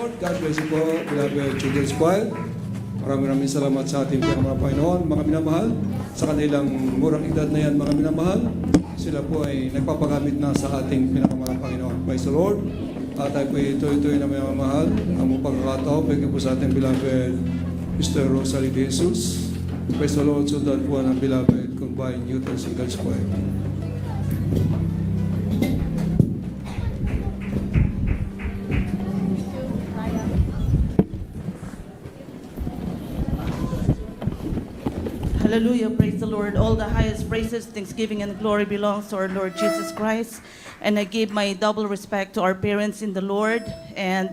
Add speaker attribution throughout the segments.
Speaker 1: Lord. God bless you po, beloved Children's Choir. Maraming salamat sa ating mga Panginoon, mga minamahal. Sa kanilang murang edad na yan, mga minamahal, sila po ay nagpapagamit na sa ating pinakamalang Panginoon. Praise the Lord. At tayo po ito-ito'y na may mamahal. Ang pagkakataon, bigyan po sa ating beloved Mr. Rosalie De Jesus. Praise the Lord. Sundan po ng beloved Combined Youth and Singles Choir.
Speaker 2: Hallelujah, praise the Lord. All the highest praises, thanksgiving, and glory belongs to our Lord Jesus Christ. And I give my double respect to our parents in the Lord. And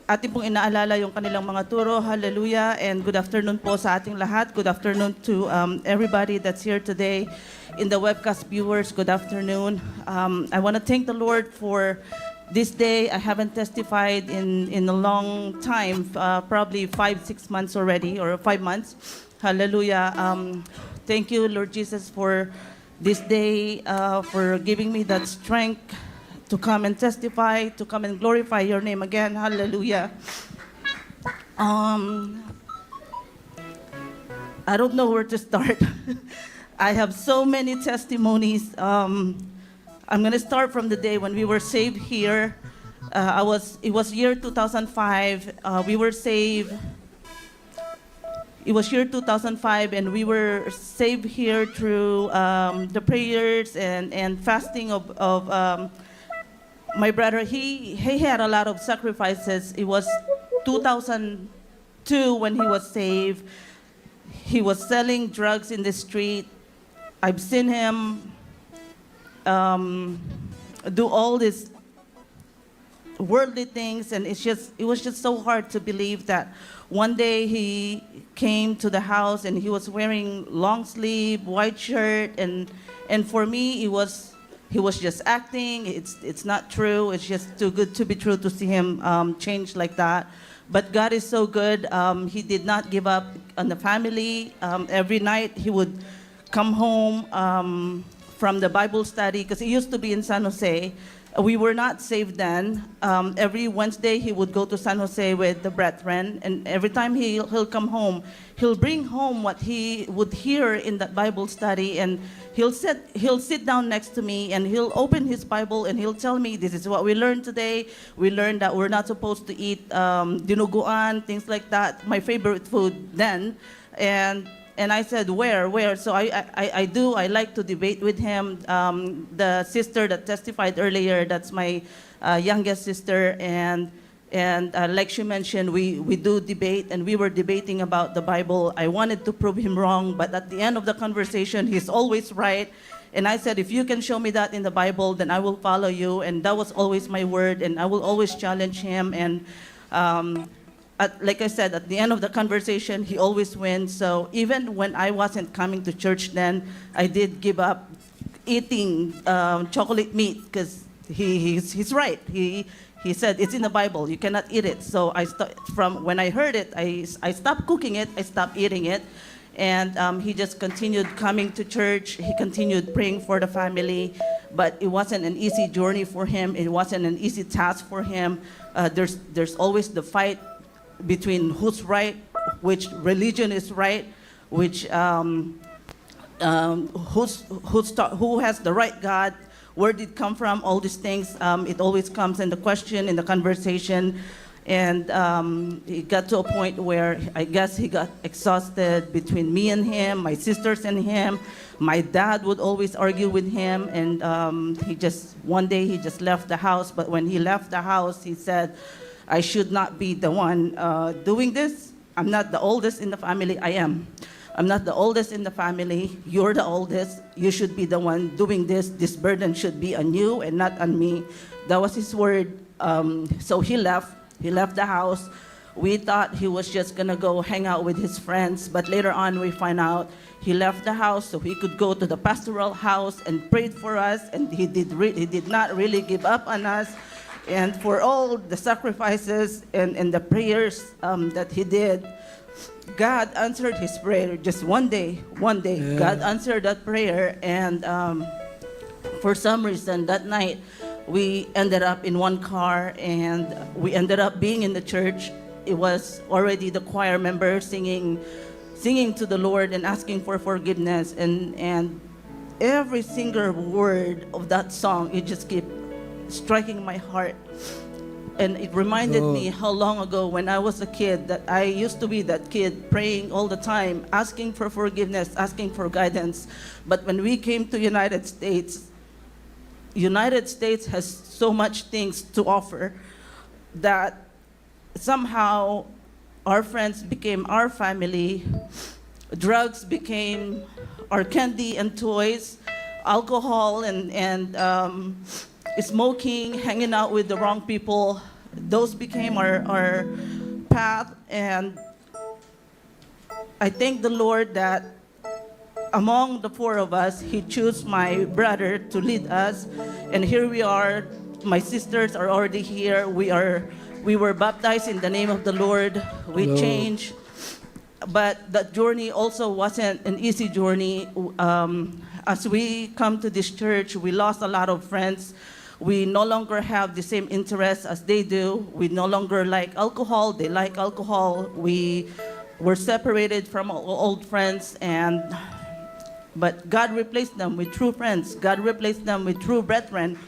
Speaker 2: ating pong inaalala yung kanilang mga turo. Hallelujah. And good afternoon po sa ating lahat. Good afternoon to everybody that's here today. In the webcast viewers, good afternoon. I want to thank the Lord for this day. I haven't testified in a long time, probably 5-6 months already, or 5 months. Hallelujah. Thank you, Lord Jesus, for this day, for giving me that strength to come and testify, to come and glorify your name again. Hallelujah. I don't know where to start. I have so many testimonies. I'm going to start from the day when we were saved here. It was year 2005. We were saved. It was year 2005, and we were saved here through the prayers and fasting of my brother. He had a lot of sacrifices. It was 2002 when he was saved. He was selling drugs in the street. I've seen him do all these worldly things, and it was just so hard to believe that one day he came to the house and he was wearing long sleeve white shirt, and for me he was just acting. It's not true. It's just too good to be true to see him change like that. But God is so good. He did not give up on the family. Every night he would come home from the Bible study, because he used to be in San Jose. We were not saved then. Every Wednesday, he would go to San Jose with the brethren, and every time he'll come home, he'll bring home what he would hear in that Bible study, and he'll sit down next to me, and he'll open his Bible, and he'll tell me, this is what we learned today. We learned that we're not supposed to eat dinuguan, things like that, my favorite food then. And I said, where? So I like to debate with him. The sister that testified earlier, that's my youngest sister. And like she mentioned, we do debate, and we were debating about the Bible. I wanted to prove him wrong, but at the end of the conversation, he's always right. And I said, if you can show me that in the Bible, then I will follow you. And that was always my word, and I will always challenge him. And like I said, at the end of the conversation, he always wins. So even when I wasn't coming to church then, I did give up eating chocolate meat, because he's right. He said, it's in the Bible, you cannot eat it. So from when I heard it, I stopped cooking it, I stopped eating it. And he just continued coming to church. He continued praying for the family. But it wasn't an easy journey for him. It wasn't an easy task for him. There's always the fight between who's right, which religion is right, which who has the right God, where did it come from, all these things. It always comes in the question, in the conversation. And it got to a point where I guess he got exhausted between me and him, my sisters and him. My dad would always argue with him, and one day he just left the house. But when he left the house, he said, I should not be the one doing this. I'm not the oldest in the family. I am. I'm not the oldest in the family. You're the oldest. You should be the one doing this. This burden should be on you and not on me. That was his word. So he left. He left the house. We thought he was just gonna go hang out with his friends, but later on we find out he left the house so he could go to the pastoral house and prayed for us, and he did not really give up on us. And for all the sacrifices and the prayers that he did, God answered his prayer. Just one day, God answered that prayer. And for some reason, that night, we ended up in one car, and we ended up being in the church. It was already the choir member singing to the Lord and asking for forgiveness, and every single word of that song, it just kept striking my heart. And it reminded me how long ago when I was a kid that I used to be that kid praying all the time, asking for forgiveness, asking for guidance. But when we came to United States has so much things to offer that somehow our friends became our family, drugs became our candy and toys, alcohol and smoking, hanging out with the wrong people, those became our path. And I thank the Lord that among the four of us, He chose my brother to lead us. And here we are. My sisters are already here. We were baptized in the name of the Lord. We changed. But that journey also wasn't an easy journey. As we come to this church, we lost a lot of friends. We no longer have the same interests as they do. We no longer like alcohol. They like alcohol. We were separated from our old friends, but God replaced them with true friends. God replaced them with true brethren.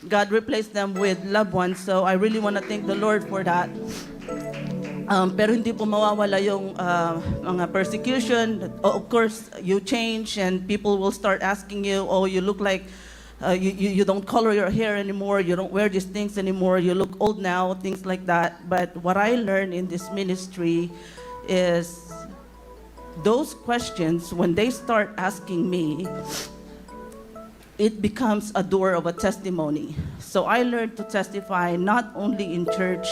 Speaker 2: God replaced them with loved ones. So I really want to thank the Lord for that. Pero hindi po mawawala yung mga persecution. Of course, you change and people will start asking you, oh, you look like you don't color your hair anymore, you don't wear these things anymore, you look old now, things like that. But what I learned in this ministry is those questions, when they start asking me, it becomes a door of a testimony. So I learned to testify not only in church,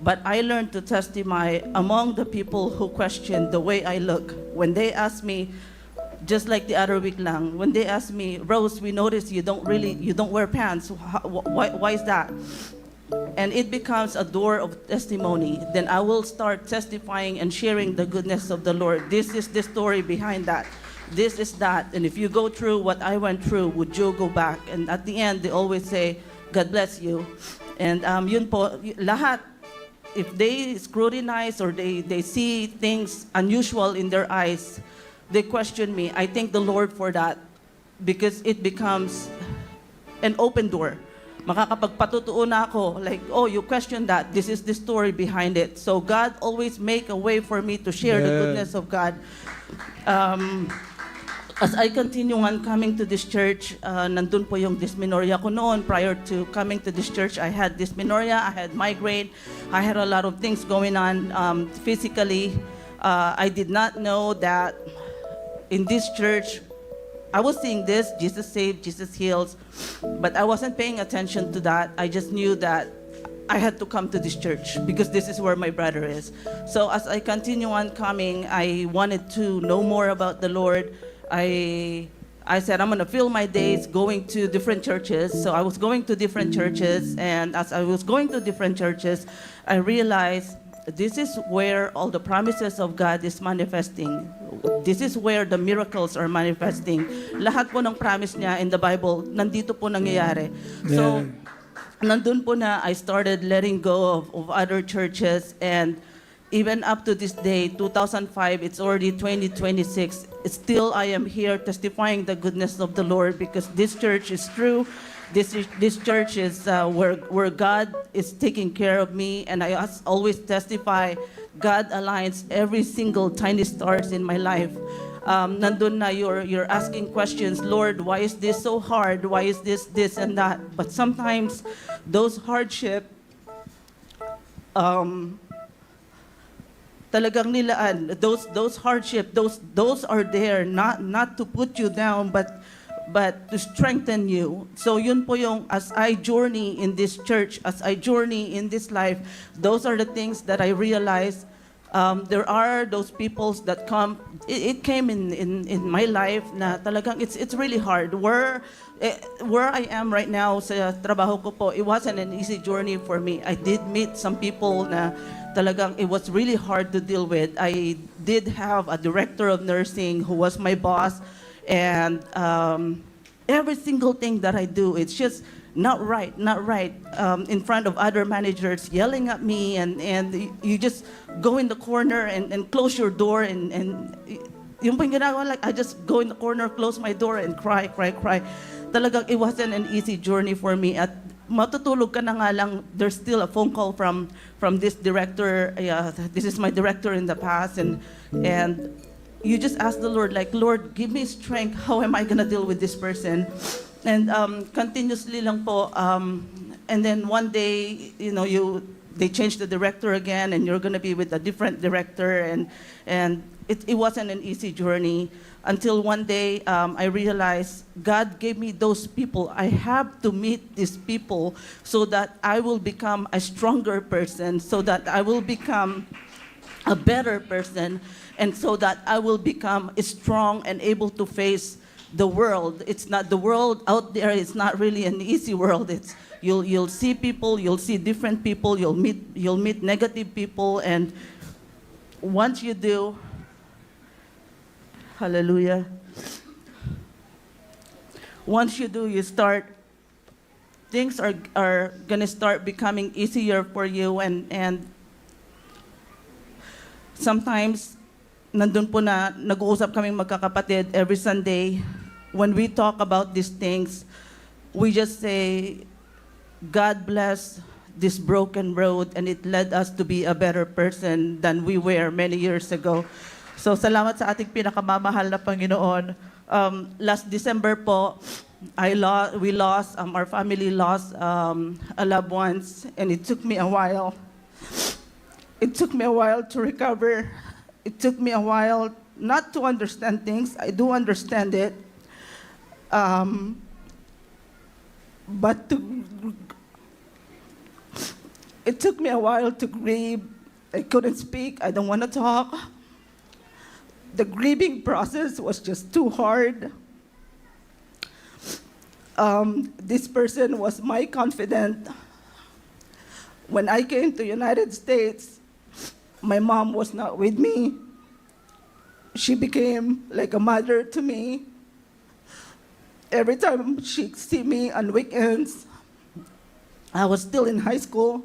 Speaker 2: but I learned to testify among the people who question the way I look. When they ask me, just like the other week lang, when they ask me, Rose, we noticed you don't wear pants. Why is that? And it becomes a door of testimony. Then I will start testifying and sharing the goodness of the Lord. This is the story behind that. This is that. And if you go through what I went through, would you go back? And at the end, they always say, God bless you. And yun po, lahat, if they scrutinize or they see things unusual in their eyes, they question me. I thank the Lord for that because it becomes an open door. Makakapagpatutuo na ako, like, oh, you question that. This is the story behind it. So God always make a way for me to share the goodness of God. As I continue on coming to this church, nandun po yung dysmenorrhea ko noon. Prior to coming to this church, I had dysmenorrhea, I had migraine, I had a lot of things going on physically. I did not know that in this church, I was seeing this, Jesus saves, Jesus heals, but I wasn't paying attention to that. I just knew that I had to come to this church because this is where my brother is. So as I continue on coming, I wanted to know more about the Lord. I said, I'm going to fill my days going to different churches. So I was going to different churches, and as I was going to different churches, I realized this is where all the promises of God is manifesting. This is where the miracles are manifesting. Lahat po ng promise niya in the Bible, nandito po nangyayari. So, nandun po na I started letting go of other churches, and even up to this day, 2005, it's already 2026, still I am here testifying the goodness of the Lord because this church is true. This church is where God is taking care of me, and I always testify, God aligns every single tiny stars in my life. Nandun na you're asking questions, Lord, why is this so hard? Why is this and that? But sometimes those hardship, talagang nilaan, those hardship, those are there not to put you down, but to strengthen you. So yun po yung, as I journey in this church, as I journey in this life, those are the things that I realize. There are those peoples that come, it came in my life na talagang it's really hard. Where I am right now sa trabaho ko po, it wasn't an easy journey for me. I did meet some people na talagang it was really hard to deal with. I did have a director of nursing who was my boss, and every single thing that I do, it's just not right, in front of other managers, yelling at me, and you just go in the corner and close your door, and yung pong ginagawa, like, I just go in the corner, close my door, and cry. Talagang it wasn't an easy journey for me. At matutulog ka na nga lang, there's still a phone call from this director. This is my director in the past, and you just ask the Lord, like, Lord, give me strength. How am I gonna deal with this person? And continuously lang po, and then one day, they changed the director again, and you're gonna be with a different director, and it wasn't an easy journey until one day I realized God gave me those people. I have to meet these people so that I will become a stronger person, so that I will become a better person, and so that I will become strong and able to face the world. It's not the world out there. It's not really an easy world. It's you'll see people, you'll see different people, you'll meet negative people, and once you do, hallelujah. Once you do, things are gonna start becoming easier for you, and sometimes nandun po na nag-uusap kaming magkakapatid every Sunday. When we talk about these things, we just say, God bless this broken road, and it led us to be a better person than we were many years ago. So salamat sa ating pinakamamahal na Panginoon. Last December po, our family lost a loved ones, and it took me a while. It took me a while to recover. It took me a while not to understand things. I do understand it. But it took me a while to grieve. I couldn't speak. I don't want to talk. The grieving process was just too hard. This person was my confidant. When I came to United States, my mom was not with me. She became like a mother to me. Every time she'd see me on weekends, I was still in high school.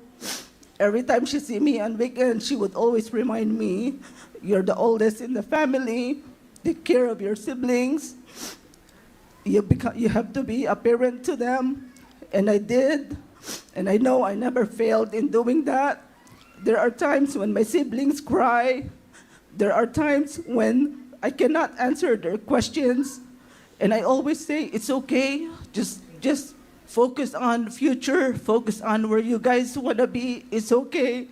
Speaker 2: Every time she see me on weekends, she would always remind me, you're the oldest in the family, take care of your siblings. You have to be a parent to them. And I did. And I know I never failed in doing that. There are times when my siblings cry. There are times when I cannot answer their questions. And I always say, it's okay. Just focus on the future. Focus on where you guys want to be. It's okay.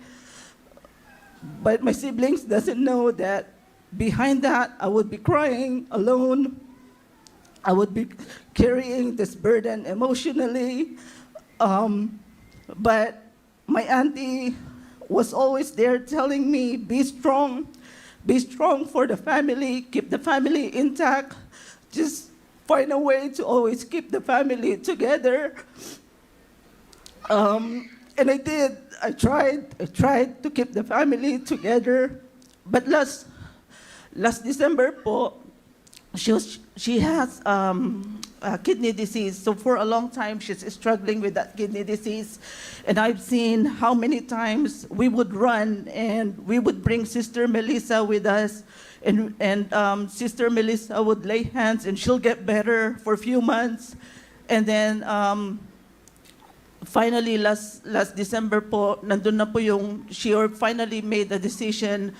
Speaker 2: But my siblings doesn't know that behind that, I would be crying alone. I would be carrying this burden emotionally. But my auntie was always there telling me, be strong for the family, keep the family intact, just find a way to always keep the family together. And I did. I tried to keep the family together. But last December po, she has kidney disease. So for a long time, she's struggling with that kidney disease. And I've seen how many times we would run and we would bring Sister Melissa with us. And Sister Melissa would lay hands and she'll get better for a few months. And then finally, last December po, nandun na po she finally made a decision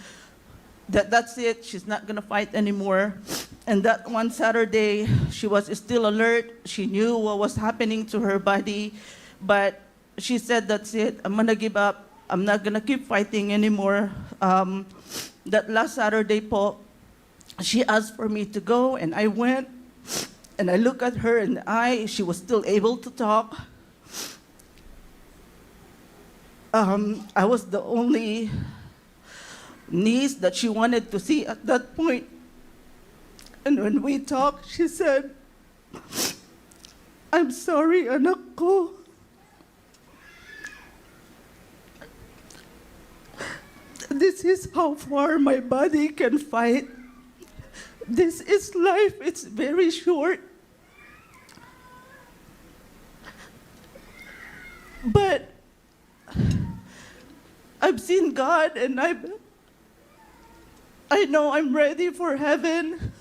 Speaker 2: that that's it, she's not gonna fight anymore. And that one Saturday, she was still alert. She knew what was happening to her body, but she said, that's it, I'm gonna give up. I'm not gonna keep fighting anymore. That last Saturday po, she asked for me to go, and I went, and I looked at her in the eye. She was still able to talk. I was the only niece that she wanted to see at that point. And when we talked, she said, I'm sorry, anak ko. This is how far my body can fight. This is life. It's very short. I've seen God, and I know I'm ready for heaven.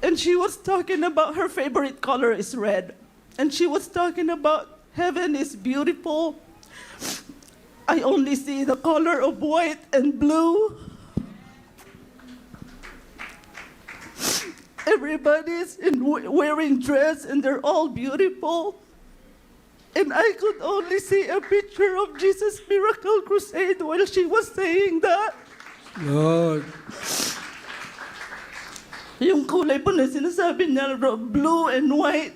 Speaker 2: And she was talking about her favorite color is red. And she was talking about heaven is beautiful. I only see the color of white and blue. Everybody's wearing dress and they're all beautiful. And I could only see a picture of Jesus' Miracle Crusade while she was saying that.
Speaker 1: Lord.
Speaker 2: Yung kulay po na sinasabi niya, blue and white.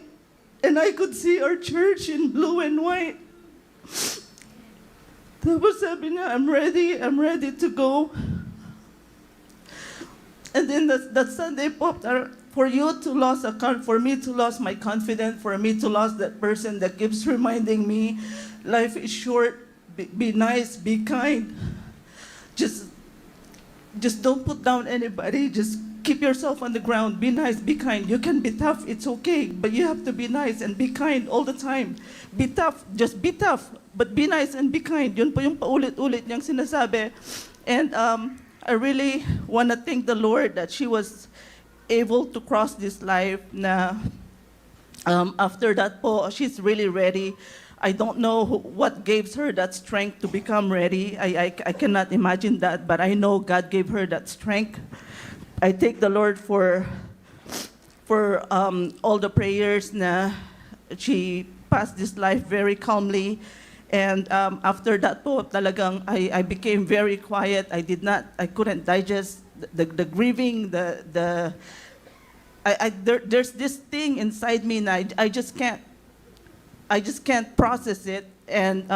Speaker 2: And I could see our church in blue and white. Tapos sabi niya, I'm ready to go. And then that Sunday po, for me to lose my confidence, for me to lose that person that keeps reminding me, life is short, be nice, be kind. Just don't put down anybody, just keep yourself on the ground, be nice, be kind. You can be tough, it's okay, but you have to be nice and be kind all the time. Be tough, just be tough, but be nice and be kind. Yun po yung paulit-ulit niyang sinasabi. And I really want to thank the Lord that she was able to cross this life na after that po, she's really ready. I don't know what gave her that strength to become ready. I cannot imagine that, but I know God gave her that strength. I thank the Lord for all the prayers na she passed this life very calmly. And after that po, talagang I became very quiet. I couldn't digest the grieving, there's this thing inside me na I just can't process it. And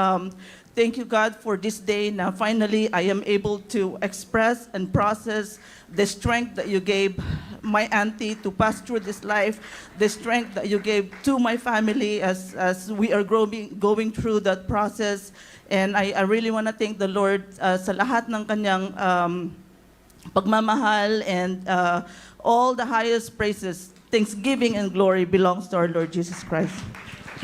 Speaker 2: thank you, God, for this day. Now, finally, I am able to express and process the strength that you gave my auntie to pass through this life, the strength that you gave to my family as we are going through that process. And I really want to thank the Lord sa lahat ng kanyang pagmamahal, and all the highest praises, thanksgiving and glory belongs to our Lord Jesus Christ.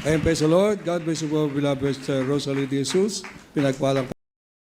Speaker 1: Amen, praise the Lord. God bless you, beloved Rosalie De Jesus. Pinagpalang